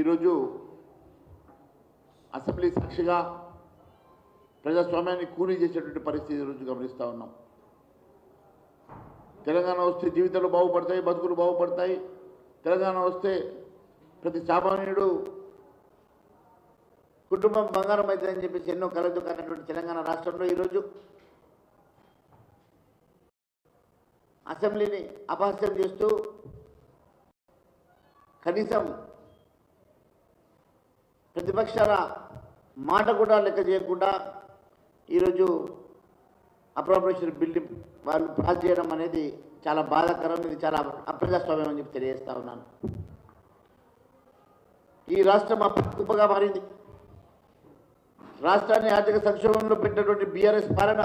ఈరోజు అసెంబ్లీ సాక్షిగా ప్రజాస్వామ్యాన్ని కూలీ చేసేటువంటి పరిస్థితి ఈరోజు గమనిస్తూ ఉన్నాం. తెలంగాణ వస్తే జీవితాలు బాగుపడతాయి, బతుకులు బాగుపడతాయి. తెలంగాణ వస్తే ప్రతి సామాన్యుడు కుటుంబం బంగారం అవుతుందని చెప్పేసి ఎన్నో కలదు కానటువంటి తెలంగాణ రాష్ట్రంలో ఈరోజు అసెంబ్లీని అపహాస్యం చేస్తూ కనీసం ప్రతిపక్షాల మాట కూడా లెక్క చేయకుండా ఈరోజు అప్రోప్రియేషన్ బిల్లు వాళ్ళు పాస్ చేయడం అనేది చాలా బాధాకరం. ఇది చాలా అప్రజాస్వామ్యం అని చెప్పి తెలియజేస్తా ఉన్నాను. ఈ రాష్ట్రం కుప్పగా మారింది. రాష్ట్రాన్ని ఆర్థిక సంక్షోభంలో పెట్టినటువంటి బీఆర్ఎస్ పాలన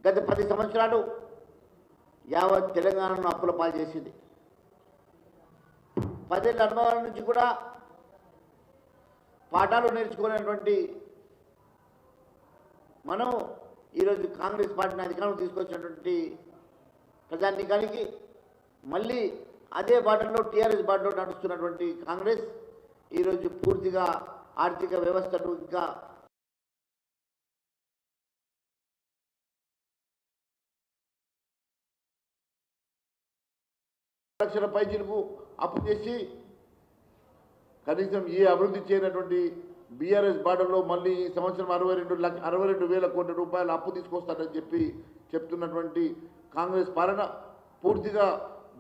గత 10 సంవత్సరాలు యావత్ తెలంగాణను అప్పుల పాలు చేసింది. 10 ఏళ్ళ అనుభవాల నుంచి కూడా పాఠాలు నేర్చుకునేటువంటి మనం ఈరోజు కాంగ్రెస్ పార్టీని అధికారంలో తీసుకొచ్చినటువంటి ప్రజానీకానికి మళ్ళీ అదే బాటలో టీఆర్ఎస్ బాటలో నడుస్తున్నటువంటి కాంగ్రెస్ ఈరోజు పూర్తిగా ఆర్థిక వ్యవస్థను ఇంకా లక్షల పైచీలకు అప్పు చేసి కనీసం ఏ అభివృద్ధి చేయనటువంటి బీఆర్ఎస్ బాటలో మళ్ళీ ఈ సంవత్సరం 62,62,000 కోట్ల రూపాయలు అప్పు తీసుకొస్తారని చెప్పి చెప్తున్నటువంటి కాంగ్రెస్ పాలన పూర్తిగా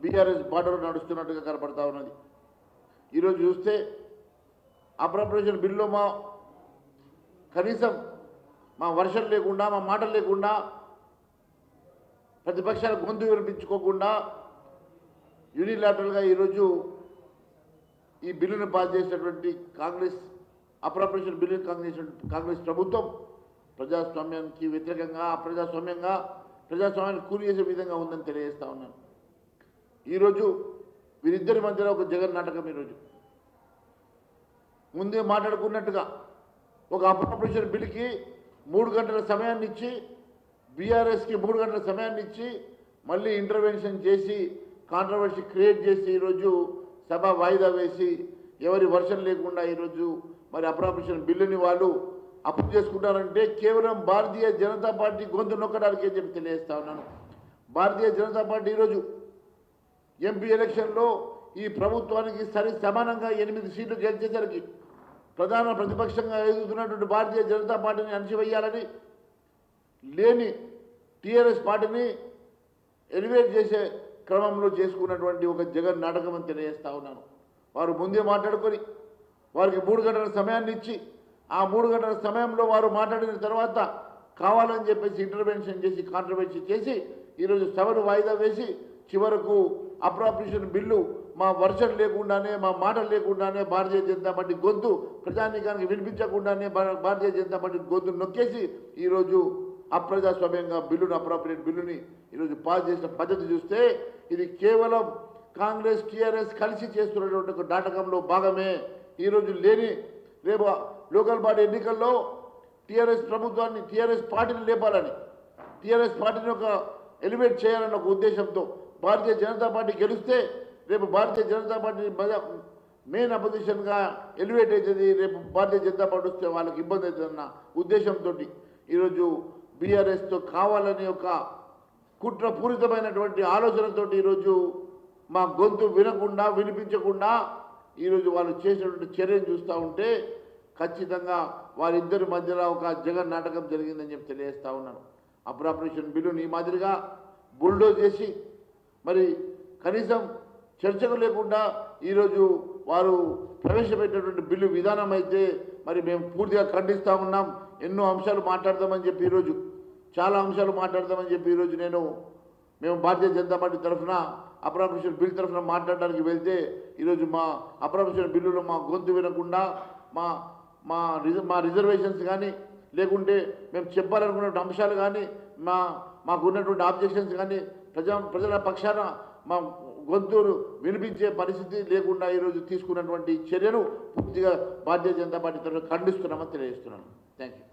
బీఆర్ఎస్ బాటలో నడుస్తున్నట్టుగా కనపడతా ఉన్నది. ఈరోజు చూస్తే అప్రోప్రియేషన్ బిల్లులో కనీసం మా వర్షం లేకుండా మా మాటలు లేకుండా ప్రతిపక్షాల గొంతు వినిపించుకోకుండా యూనిలాటరల్గా ఈరోజు ఈ బిల్లును పాస్ చేసినటువంటి కాంగ్రెస్ అప్రోప్రియేషన్ బిల్లు కాంగ్రెస్ ప్రభుత్వం ప్రజాస్వామ్యానికి వ్యతిరేకంగా ప్రజాస్వామ్యాన్ని కూలి చేసే విధంగా ఉందని తెలియజేస్తా ఉన్నాను. ఈరోజు వీరిద్దరి మధ్యలో ఒక జగన్ నాటకం. ఈరోజు ముందే మాట్లాడుకున్నట్టుగా ఒక అప్రోప్రియేషన్ బిల్లుకి 3 గంటల సమయాన్ని ఇచ్చి బీఆర్ఎస్కి 3 గంటల సమయాన్ని ఇచ్చి మళ్ళీ ఇంటర్వెన్షన్ చేసి కాంట్రవర్సీ క్రియేట్ చేసి ఈరోజు సభ వాయిదా వేసి ఎవరి వర్షం లేకుండా ఈరోజు మరి అప్రోప్రియేషన్ బిల్లుని వాళ్ళు అప్రూవ్ చేసుకుంటారంటే కేవలం భారతీయ జనతా పార్టీ గొంతు నొక్కడానికి అని చెప్పి తెలియజేస్తా ఉన్నాను. భారతీయ జనతా పార్టీ ఈరోజు ఎంపీ ఎలక్షన్లో ఈ ప్రభుత్వానికి సమానంగా 8 సీట్లు గెలిచేసరికి ప్రధాన ప్రతిపక్షంగా ఎదుగుతున్నటువంటి భారతీయ జనతా పార్టీని అణచివేయాలని లేని టీఆర్ఎస్ పార్టీని ఎలివేట్ చేసే క్రమంలో చేసుకున్నటువంటి ఒక జగన్ నాటకం అని తెలియజేస్తా ఉన్నాను. వారు ముందే మాట్లాడుకొని వారికి 3 గంటల సమయాన్ని ఇచ్చి ఆ 3 గంటల సమయంలో వారు మాట్లాడిన తర్వాత కావాలని చెప్పేసి ఇంటర్వెన్షన్ చేసి కాంట్రవర్సీ చేసి ఈరోజు సభను వాయిదా వేసి చివరకు అప్రోప్రియేషన్ బిల్లు మా వర్షం లేకుండానే మా మాటలు లేకుండానే భారతీయ జనతా పార్టీ గొంతు ప్రజానీకానికి వినిపించకుండానే భారతీయ జనతా పార్టీ గొంతు నొక్కేసి ఈరోజు అప్రజాస్వామ్యంగా అప్రోప్రియేట్ బిల్లుని ఈరోజు పాస్ చేసిన పద్ధతి చూస్తే ఇది కేవలం కాంగ్రెస్ టీఆర్ఎస్ కలిసి చేస్తున్నటువంటి ఒక నాటకంలో భాగమే. ఈరోజు రేపు లోకల్ బాడీ ఎన్నికల్లో టీఆర్ఎస్ పార్టీని లేపాలని టీఆర్ఎస్ పార్టీని ఒక ఎలివేట్ చేయాలన్న ఒక ఉద్దేశంతో భారతీయ జనతా పార్టీ గెలిస్తే రేపు Bharatiya Janata party main అపోజిషన్గా elevate అవుతుంది. రేపు భారతీయ జనతా పార్టీ వస్తే వాళ్ళకి ఇబ్బంది అవుతుందన్న ఉద్దేశంతో ఈరోజు బీఆర్ఎస్తో కావాలని ఒక కుట్రపూరితమైనటువంటి ఆలోచనతో ఈరోజు మా గొంతు వినిపించకుండా ఈరోజు వాళ్ళు చేసినటువంటి చర్యను చూస్తూ ఉంటే ఖచ్చితంగా వారిద్దరి మధ్యలో ఒక జగన్ నాటకం జరిగిందని చెప్పి తెలియజేస్తూ ఉన్నాను. అప్రోప్రియేషన్ బిల్లుని ఈ మాదిరిగా బుల్డోజ్ చేసి మరి కనీసం చర్చకు లేకుండా ఈరోజు వారు ప్రవేశపెట్టినటువంటి బిల్లు విధానం అయితే మరి మేము పూర్తిగా ఖండిస్తూ ఉన్నాం. ఎన్నో అంశాలు మాట్లాడదామని చెప్పి ఈరోజు చాలా అంశాలు మాట్లాడదామని చెప్పి ఈరోజు మేము భారతీయ జనతా పార్టీ తరఫున అప్రోప్రియేషన్ బిల్ తరఫున మాట్లాడడానికి వెళ్తే ఈరోజు మా అప్రోప్రియేషన్ బిల్లులో మా గొంతు వినకుండా మా రిజర్వేషన్స్ కానీ లేకుంటే మేము చెప్పాలనుకున్న అంశాలు కానీ మాకు ఉన్నటువంటి ఆబ్జెక్షన్స్ కానీ ప్రజల పక్షాన మా గొంతును వినిపించే పరిస్థితి లేకుండా ఈరోజు తీసుకున్నటువంటి చర్యను పూర్తిగా భారతీయ జనతా పార్టీ తరఫున ఖండిస్తున్నామని తెలియజేస్తున్నాను. Thank you.